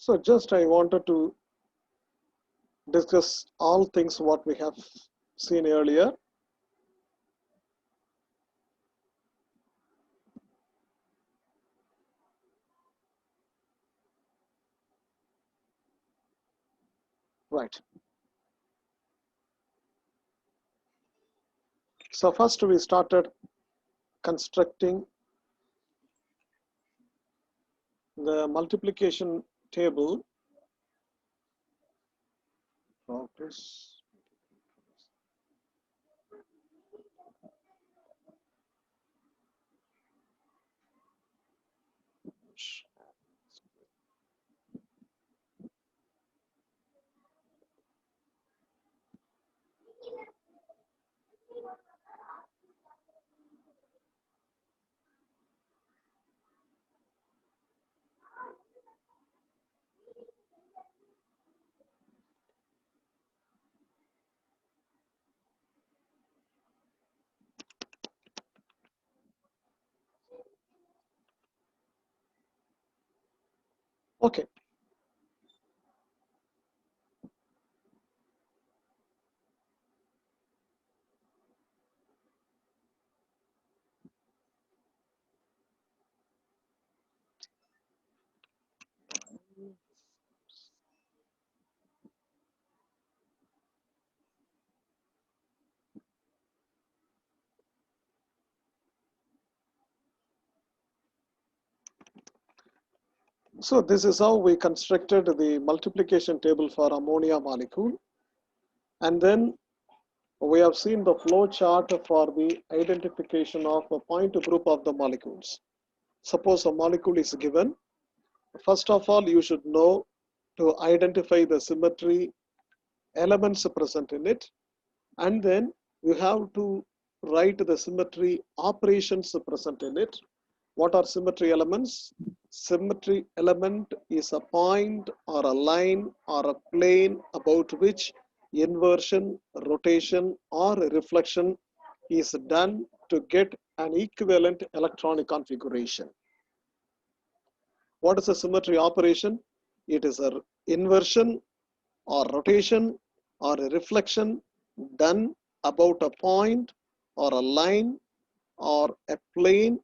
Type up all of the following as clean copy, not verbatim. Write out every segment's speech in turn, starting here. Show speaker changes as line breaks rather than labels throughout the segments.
So just I wanted to discuss all things what we have seen earlier. Right. So first we started constructing the multiplication table of this. Okay. So this is how we constructed the multiplication table for ammonia molecule. And then we have seen the flow chart for the identification of a point group of the molecules. Suppose a molecule is given. First of all, you should know to identify the symmetry elements present in it. And then you have to write the symmetry operations present in it. What are symmetry elements? Symmetry element is a point or a line or a plane about which inversion, rotation, or reflection is done to get an equivalent electronic configuration. What is a symmetry operation? It is an inversion or rotation or a reflection done about a point or a line or a plane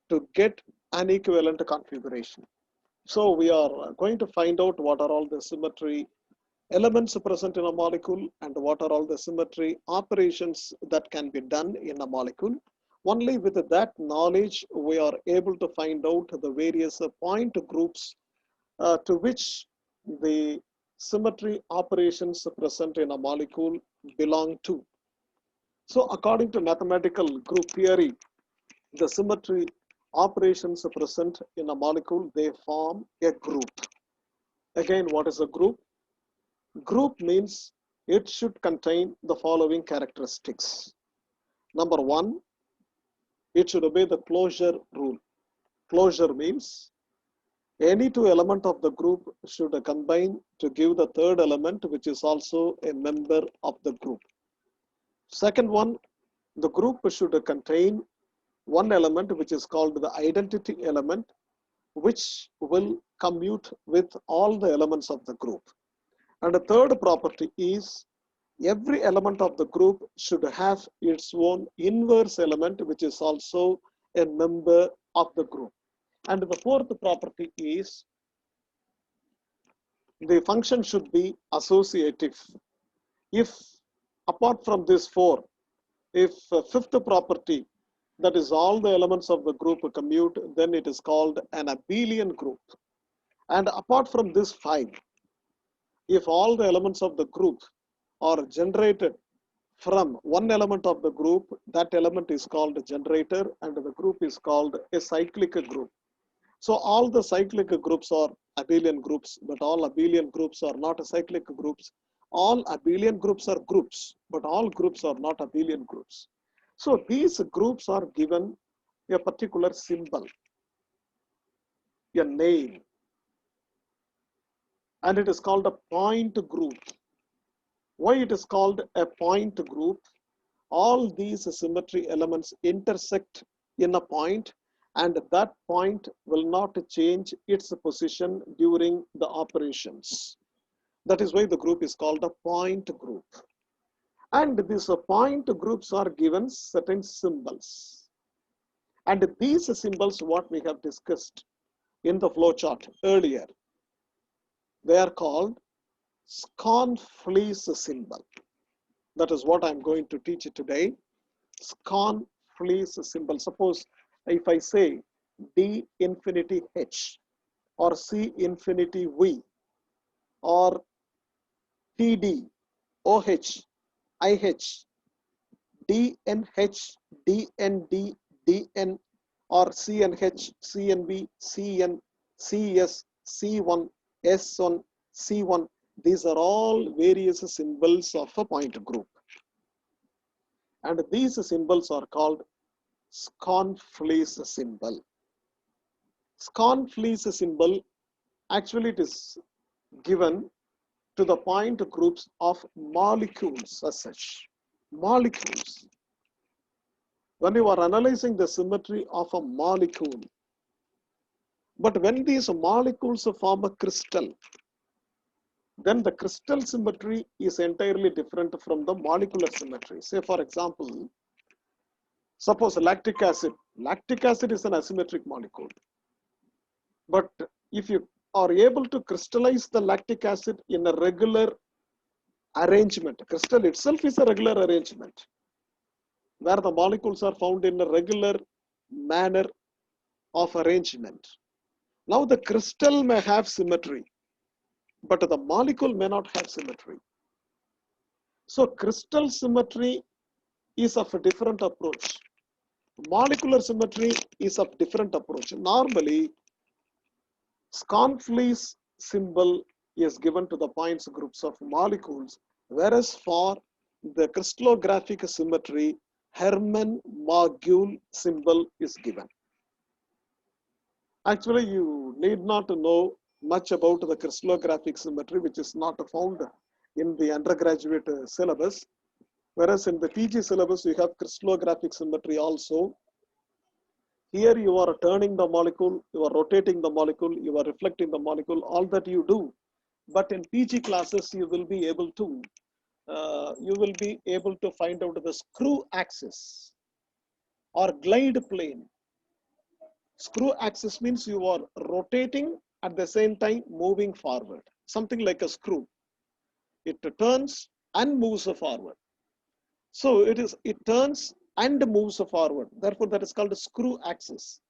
to get an equivalent configuration. So we are going to find out what are all the symmetry elements present in a molecule and what are all the symmetry operations that can be done in a molecule. Only with that knowledge, we are able to find out the various point groups to which the symmetry operations present in a molecule belong to. So according to mathematical group theory, the symmetry operations present in a molecule, they form a group. Again, what is a group? Group means it should contain the following characteristics. Number one, it should obey the closure rule. Closure means any two elements of the group should combine to give the third element, which is also a member of the group. Second one, the group should contain one element which is called the identity element, which will commute with all the elements of the group. And the third property is every element of the group should have its own inverse element, which is also a member of the group. And the fourth property is the function should be associative. If apart from these four, if fifth property, that is all the elements of the group commute, then it is called an abelian group. And apart from this five, if all the elements of the group are generated from one element of the group, that element is called a generator and the group is called a cyclic group. So all the cyclic groups are abelian groups, but all abelian groups are not cyclic groups. All abelian groups are groups, but all groups are not abelian groups. So these groups are given a particular symbol, a name, and it is called a point group. Why it is called a point group? All these symmetry elements intersect in a point, and that point will not change its position during the operations. That is why the group is called a point group. And these point groups are given certain symbols. And these symbols, what we have discussed in the flowchart earlier, they are called Scorn-Fleece symbol. That is what I'm going to teach you today. Scorn-Fleece symbol. Suppose if I say D infinity H or C infinity V or TD, OH, IH, DNH, DND, DN or CNH, CNV, CN, CS, C1, S1, C1. These are all various symbols of a point group. And these symbols are called Scorn-Fleece symbol. Scorn-Fleece symbol, actually it is given to the point groups of molecules as such. Molecules. When you are analyzing the symmetry of a molecule, but when these molecules form a crystal, then the crystal symmetry is entirely different from the molecular symmetry. Say for example, suppose lactic acid. Lactic acid is an asymmetric molecule. But if you are able to crystallize the lactic acid in a regular arrangement, crystal itself is a regular arrangement, where the molecules are found in a regular manner of arrangement. Now the crystal may have symmetry, but the molecule may not have symmetry. So crystal symmetry is of a different approach. Molecular symmetry is of different approach. Normally, Scorn-Fleece symbol is given to the points groups of molecules, whereas for the crystallographic symmetry, Hermann-Margule symbol is given. Actually, you need not know much about the crystallographic symmetry, which is not found in the undergraduate syllabus. Whereas in the PG syllabus, you have crystallographic symmetry also. Here you are turning the molecule, you are rotating the molecule, you are reflecting the molecule, all that you do. But in PG classes, you will be able to find out the screw axis or glide plane. Screw axis means you are rotating at the same time moving forward, something like a screw. It turns and moves forward. So it turns and moves forward. Therefore, that is called a screw axis.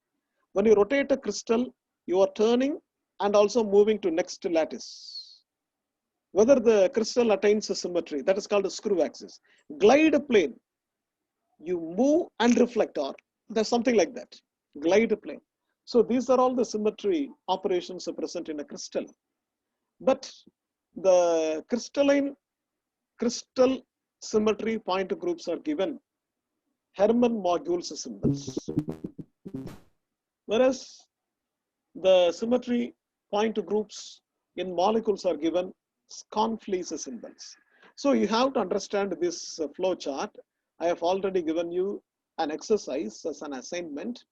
When you rotate a crystal, you are turning and also moving to next lattice. Whether the crystal attains a symmetry, that is called a screw axis. Glide plane, you move and reflect, or there's something like that. Glide plane. So these are all the symmetry operations present in a crystal. But the crystal symmetry point groups are given Hermann-Margule symbols. Whereas the symmetry point groups in molecules are given Scorn-Fleece symbols. So you have to understand this flow chart. I have already given you an exercise as an assignment.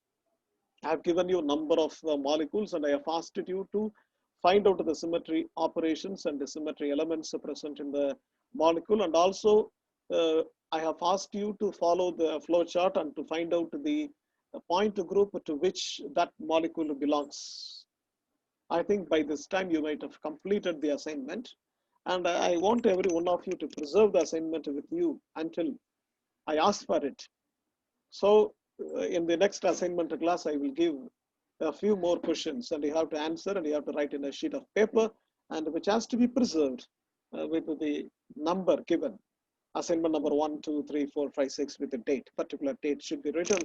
I have given you a number of molecules and I have asked you to find out the symmetry operations and the symmetry elements present in the molecule, and also I have asked you to follow the flow chart and to find out the point group to which that molecule belongs. I think by this time you might have completed the assignment, and I want every one of you to preserve the assignment with you until I ask for it. So in the next assignment class, I will give a few more questions and you have to answer and you have to write in a sheet of paper, and which has to be preserved with the number given. Assignment number 1, 2, 3, 4, 5, 6 with the date. Particular date should be written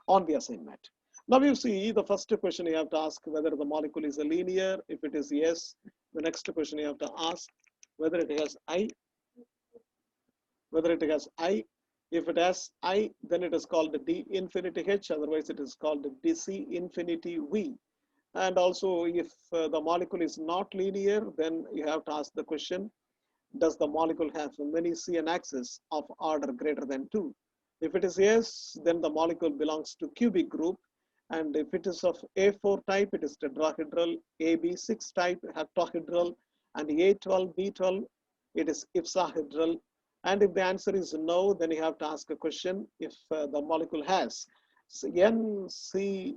on the assignment. Now you see the first question you have to ask whether the molecule is a linear. If it is yes, the next question you have to ask whether it has I. Whether it has I. If it has I, then it is called D infinity H, otherwise it is called DC infinity V. And also if the molecule is not linear, then you have to ask the question, does the molecule have many CN axes of order greater than 2? If it is yes, then the molecule belongs to cubic group. And if it is of A4 type, it is tetrahedral. AB6 type, heptahedral. And A12, B12, it is ipsahedral. And if the answer is no, then you have to ask a question if the molecule has NC2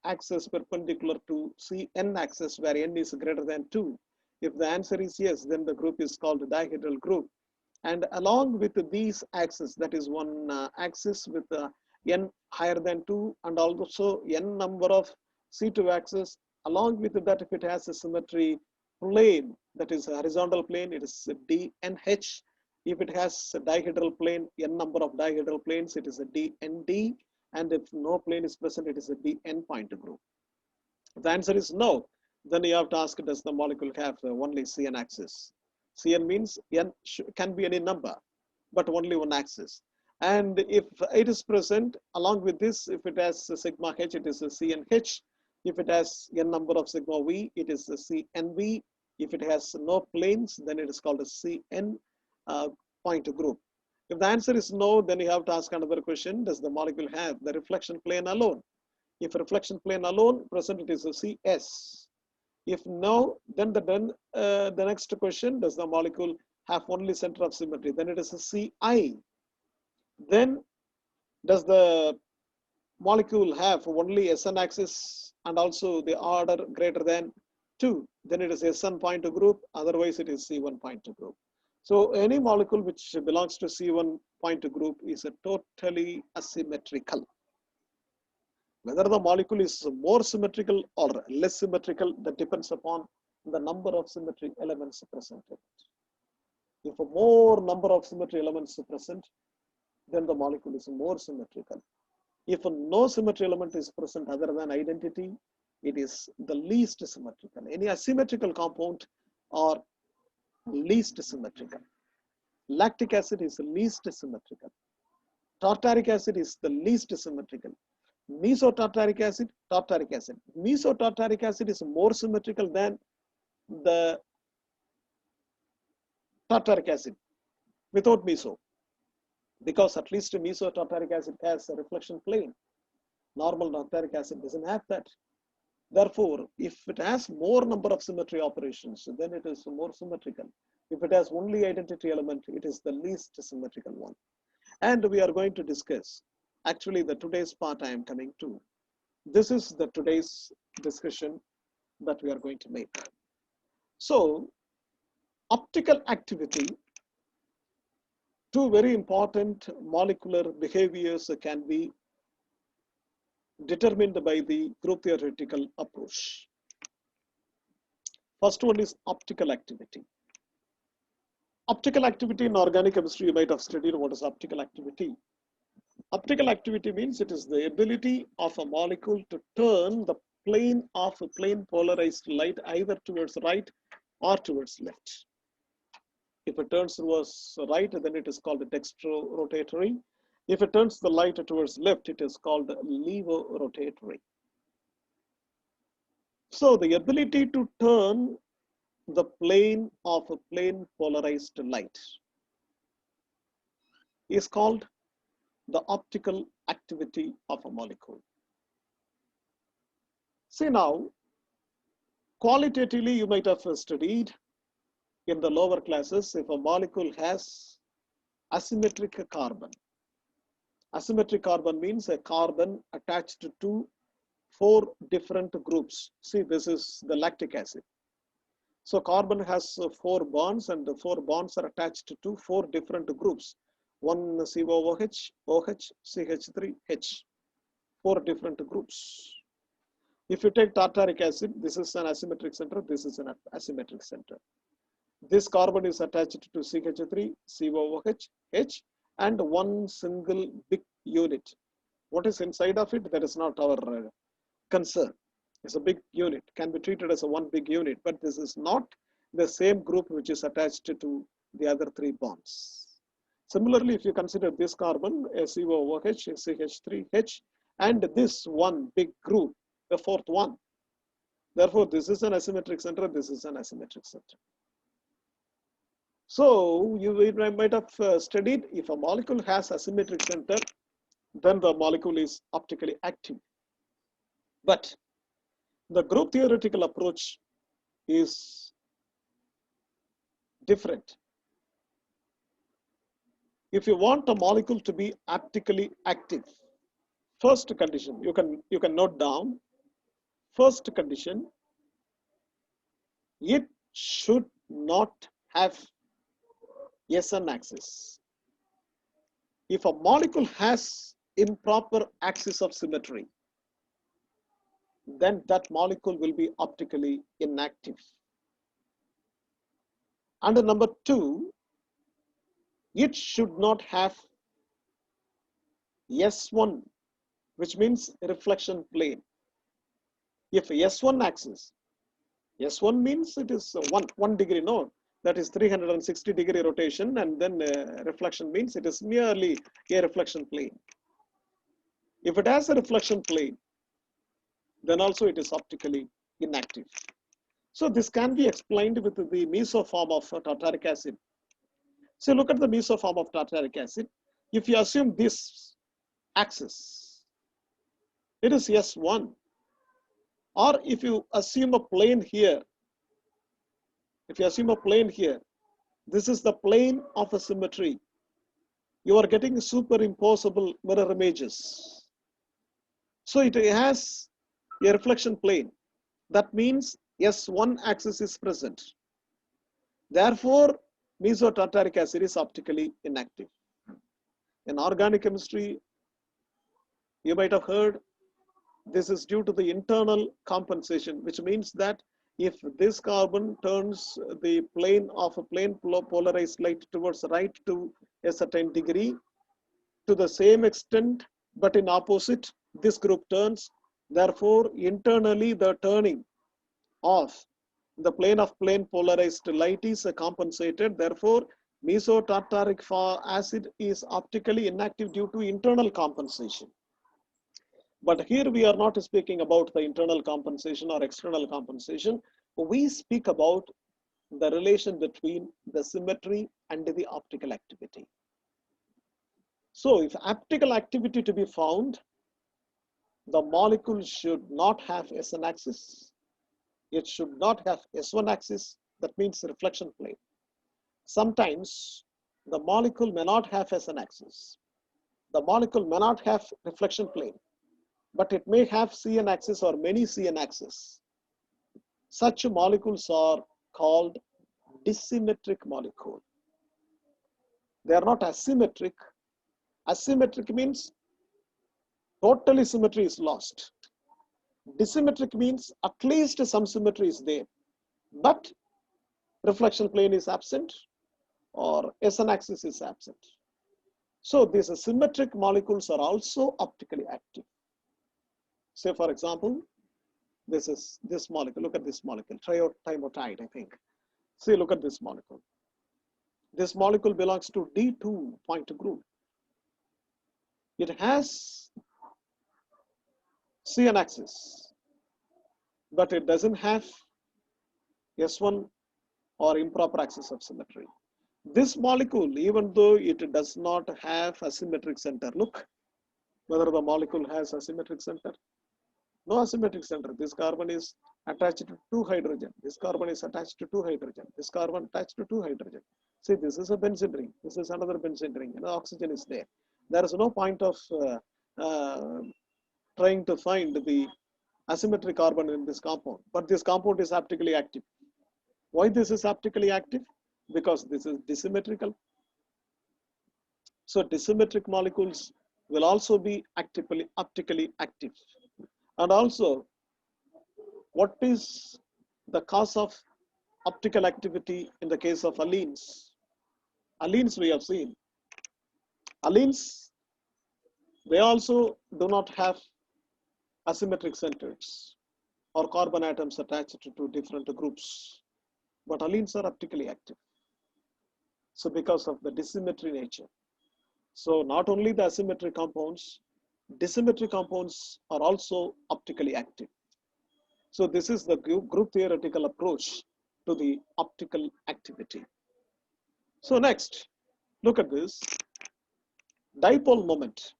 axis perpendicular to CN axis where N is greater than 2. If the answer is yes, then the group is called a dihedral group. And along with these axes, that is one axis with N higher than 2 and also N number of C2 axis, along with that, if it has a symmetry plane, that is a horizontal plane, it is a DNH. If it has a dihedral plane, N number of dihedral planes, it is a DND. And if no plane is present, it is a DN point group. If the answer is no, then you have to ask, does the molecule have only CN axis? CN means N can be any number, but only one axis. And if it is present, along with this, if it has a sigma H, it is a CNH. If it has N number of sigma V, it is a CNV. If it has no planes, then it is called a CN point group. If the answer is no, then you have to ask another question. Does the molecule have the reflection plane alone? If reflection plane alone present, it is a CS. If no, then the next question, does the molecule have only center of symmetry? Then it is a CI. Then does the molecule have only SN axis and also the order greater than 2? Then it is SN point group, otherwise it is C1 point group. So any molecule which belongs to C1 point group is a totally asymmetrical. Whether the molecule is more symmetrical or less symmetrical, that depends upon the number of symmetry elements present. If a more number of symmetry elements are present, then the molecule is more symmetrical. If no symmetry element is present other than identity, it is the least symmetrical. Any asymmetrical compound are least symmetrical. Lactic acid is the least symmetrical. Tartaric acid is the least symmetrical. Mesotartaric acid, tartaric acid. Mesotartaric acid is more symmetrical than the tartaric acid without meso, because at least mesotartaric acid has a reflection plane. Normal tartaric acid doesn't have that. Therefore, if it has more number of symmetry operations, then it is more symmetrical. If it has only identity element, it is the least symmetrical one. And we are going to discuss, actually the today's part I am coming to. This is the today's discussion that we are going to make. So, optical activity, two very important molecular behaviors can be determined by the group theoretical approach. First one is optical activity. Optical activity in organic chemistry, you might have studied what is optical activity. Optical activity means it is the ability of a molecule to turn the plane of a plane polarized light either towards right or towards left. If it turns towards right, then it is called dextro-rotatory. If it turns the light towards left, it is called levo-rotatory. So the ability to turn the plane of a plane polarized light is called the optical activity of a molecule. See now, qualitatively you might have studied in the lower classes if a molecule has asymmetric carbon. Asymmetric carbon means a carbon attached to 4 different groups. See, this is the lactic acid. So carbon has 4 bonds and the 4 bonds are attached to 4 different groups. One COOH, OH, CH3, H. 4 different groups. If you take tartaric acid, this is an asymmetric center, this is an asymmetric center. This carbon is attached to CH3, COOH, H, and one single big unit. What is inside of it? That is not our concern. It's a big unit, can be treated as a one big unit, but this is not the same group which is attached to the other 3 bonds. Similarly, if you consider this carbon, a COOH, CH3H, and this one big group, the 4th one. Therefore, this is an asymmetric center, this is an asymmetric center. So, you might have studied if a molecule has asymmetric center, then the molecule is optically active. But the group theoretical approach is different. If you want a molecule to be optically active, first condition you can note down. First condition, it should not have SN axis. If a molecule has improper axis of symmetry, then that molecule will be optically inactive. And number two, it should not have S1, which means reflection plane. If S1 axis, S1 means it is 1 degree, no, that is 360-degree rotation, and then reflection means it is merely a reflection plane. If it has a reflection plane, then also it is optically inactive. So this can be explained with the mesoform of tartaric acid. So look at the mesoform of tartaric acid. If you assume this axis, it is S1. Or if you assume a plane here, this is the plane of a symmetry. You are getting superimposable mirror images. So it has a reflection plane. That means S1 axis is present. Therefore, mesotartaric acid is optically inactive. In organic chemistry, you might have heard this is due to the internal compensation, which means that if this carbon turns the plane of a plane polarized light towards right to a certain degree, to the same extent, but in opposite, this group turns. Therefore, internally the turning of the plane of plane polarized light is compensated. Therefore, mesotartaric acid is optically inactive due to internal compensation. But here we are not speaking about the internal compensation or external compensation. We speak about the relation between the symmetry and the optical activity. So if optical activity to be found, the molecule should not have SN axis. It should not have S1 axis, that means reflection plane. Sometimes the molecule may not have SN axis. The molecule may not have reflection plane, but it may have CN axis or many CN axis. Such molecules are called dissymmetric molecule. They are not asymmetric. Asymmetric means totally symmetry is lost. Dissymmetric means at least some symmetry is there, but reflection plane is absent or SN axis is absent. So these symmetric molecules are also optically active. Say for example, this is this molecule. Look at this molecule, triotymotide, I think. See, look at this molecule. This molecule belongs to D2 point group. It has CN axis, but it doesn't have S1 or improper axis of symmetry. This molecule, even though it does not have a symmetric center, look whether the molecule has a symmetric center. No asymmetric center. This carbon is attached to 2 hydrogen. This carbon is attached to 2 hydrogen. This carbon attached to 2 hydrogen. See, this is a benzene ring. This is another benzene ring. And oxygen is there. There is no point of trying to find the asymmetric carbon in this compound. But this compound is optically active. Why this is optically active? Because this is dissymmetrical. So dissymmetric molecules will also be optically active. And also, what is the cause of optical activity in the case of allenes? Allenes we have seen. Allenes, they also do not have asymmetric centers or carbon atoms attached to different groups. But allenes are optically active. So because of the dissymmetry nature. So not only the asymmetric compounds, dissymmetric compounds are also optically active. So this is the group theoretical approach to the optical activity. So next, look at this. Dipole moment.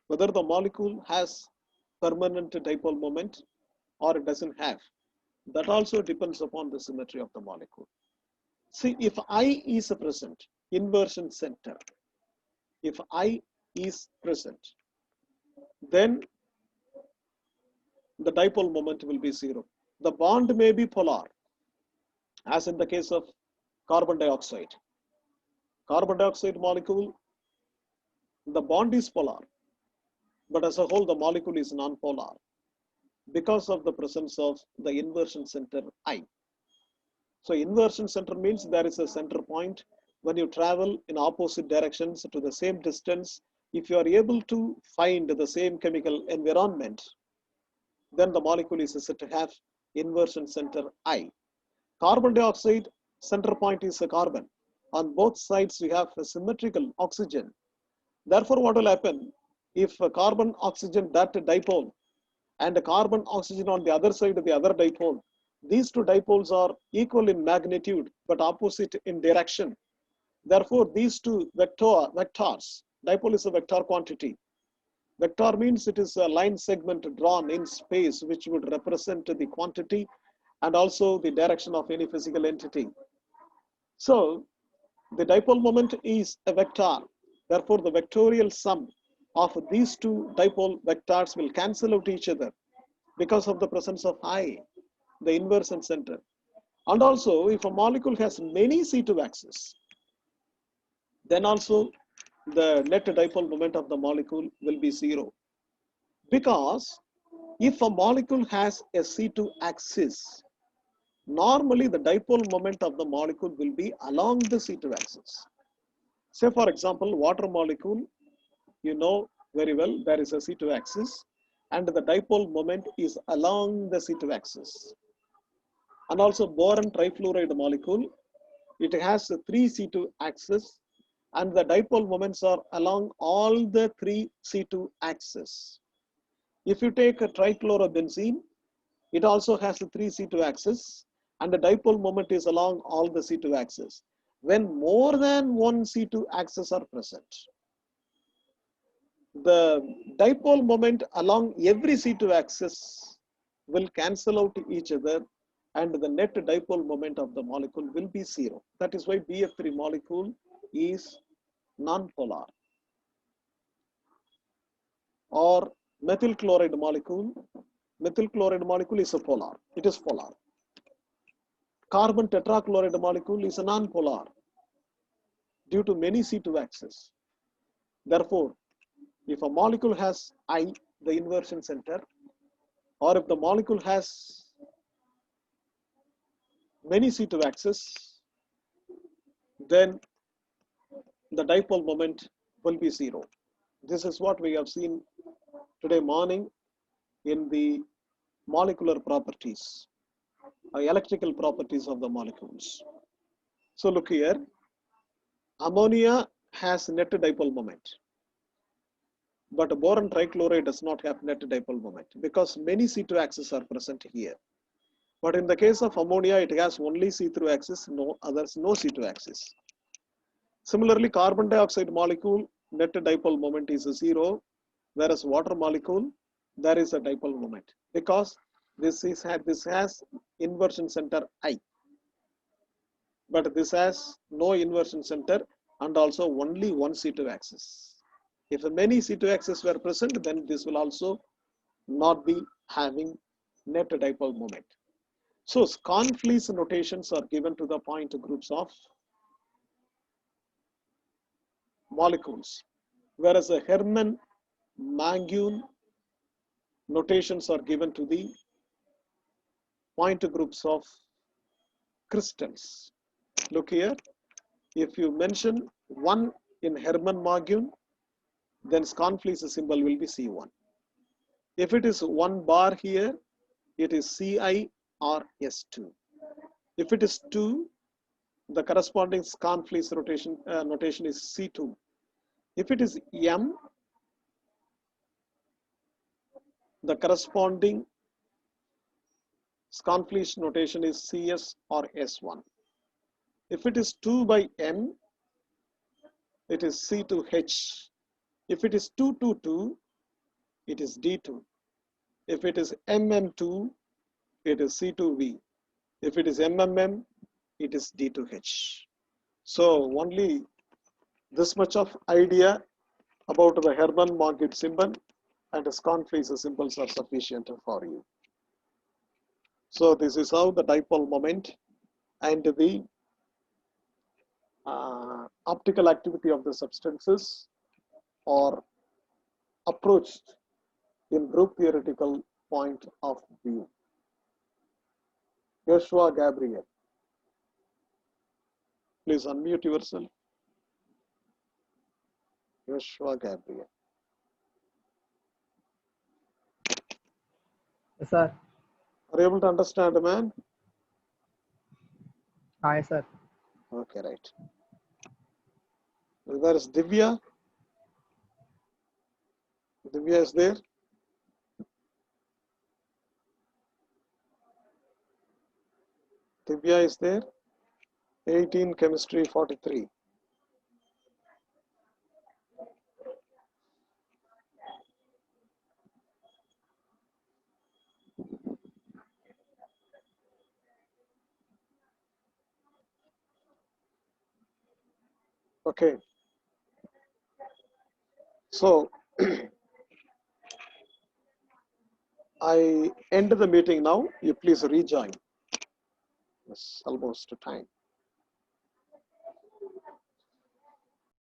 Whether the molecule has permanent dipole moment or it doesn't have. That also depends upon the symmetry of the molecule. See, if I is present, inversion center, if I is present, then the dipole moment will be zero. The bond may be polar, as in the case of carbon dioxide. Carbon dioxide molecule, the bond is polar, but as a whole, the molecule is non-polar because of the presence of the inversion center I. So inversion center means there is a center point. When you travel in opposite directions to the same distance, if you are able to find the same chemical environment, then the molecule is said to have inversion center I. Carbon dioxide center point is a carbon. On both sides, we have a symmetrical oxygen. Therefore, what will happen if a carbon oxygen that dipole and a carbon oxygen on the other side of the other dipole? These two dipoles are equal in magnitude but opposite in direction. Therefore, these two vectors, dipole is a vector quantity. Vector means it is a line segment drawn in space which would represent the quantity and also the direction of any physical entity. So the dipole moment is a vector. Therefore, the vectorial sum of these two dipole vectors will cancel out each other because of the presence of I, the inversion center. And also, if a molecule has many C2 axes, then also the net dipole moment of the molecule will be zero. Because if a molecule has a C2 axis, normally the dipole moment of the molecule will be along the C2 axis. Say for example, water molecule, you know very well there is a C2 axis and the dipole moment is along the C2 axis. And also boron trifluoride molecule, it has 3 C2 axes and the dipole moments are along all the 3 C2 axes. If you take a trichlorobenzene, it also has 3 C2 axes and the dipole moment is along all the C2 axes. When more than one C2 axis are present, the dipole moment along every C2 axis will cancel out each other and the net dipole moment of the molecule will be zero. That is why BF3 molecule is non-polar. Or methyl chloride molecule is a polar. It is polar. Carbon tetrachloride molecule is a non-polar due to many C2 axes. Therefore, if a molecule has I, the inversion center, or if the molecule has many C2 axes, then the dipole moment will be zero. This is what we have seen today morning in the molecular properties, electrical properties of the molecules. So look here, ammonia has net dipole moment, but boron trichloride does not have net dipole moment because many C2 axes are present here. But in the case of ammonia, it has only C2 axis, no others, no C2 axis. Similarly, carbon dioxide molecule, net dipole moment is zero, whereas water molecule, there is a dipole moment because this has inversion center I, but this has no inversion center and also only one C2 axis. If many C2 axes were present, then this will also not be having net dipole moment. So Sconfle's notations are given to the point groups of molecules, whereas the Hermann-Mangeul notations are given to the point groups of crystals. Look here, if you mention 1 in Hermann-Mangeul, then Sconfle's symbol will be C1. If it is 1 bar here, it is Ci or S2. If it is 2, the corresponding Sconfle's notation is C2. If it is M, the corresponding Sconfle's notation is CS or S1. If it is 2 by N, it is C2H. If it is 2, 2, 2, it is D2. If it is MM2, it is C2V. If it is MMM, it is D2H. So only this much of idea about the Hermann-Margit symbol and its Confice symbols are sufficient for you. So this is how the dipole moment and the optical activity of the substances are approached in group theoretical point of view. Joshua Gabriel, please unmute yourself. Joshua Gabriel.
Yes, sir.
Are you able to understand, man?
Hi, sir.
Okay, right. There is Divya. Divya is there. Divya is there. 18 chemistry 43. Okay. So I end the meeting now. You please rejoin. It's almost time.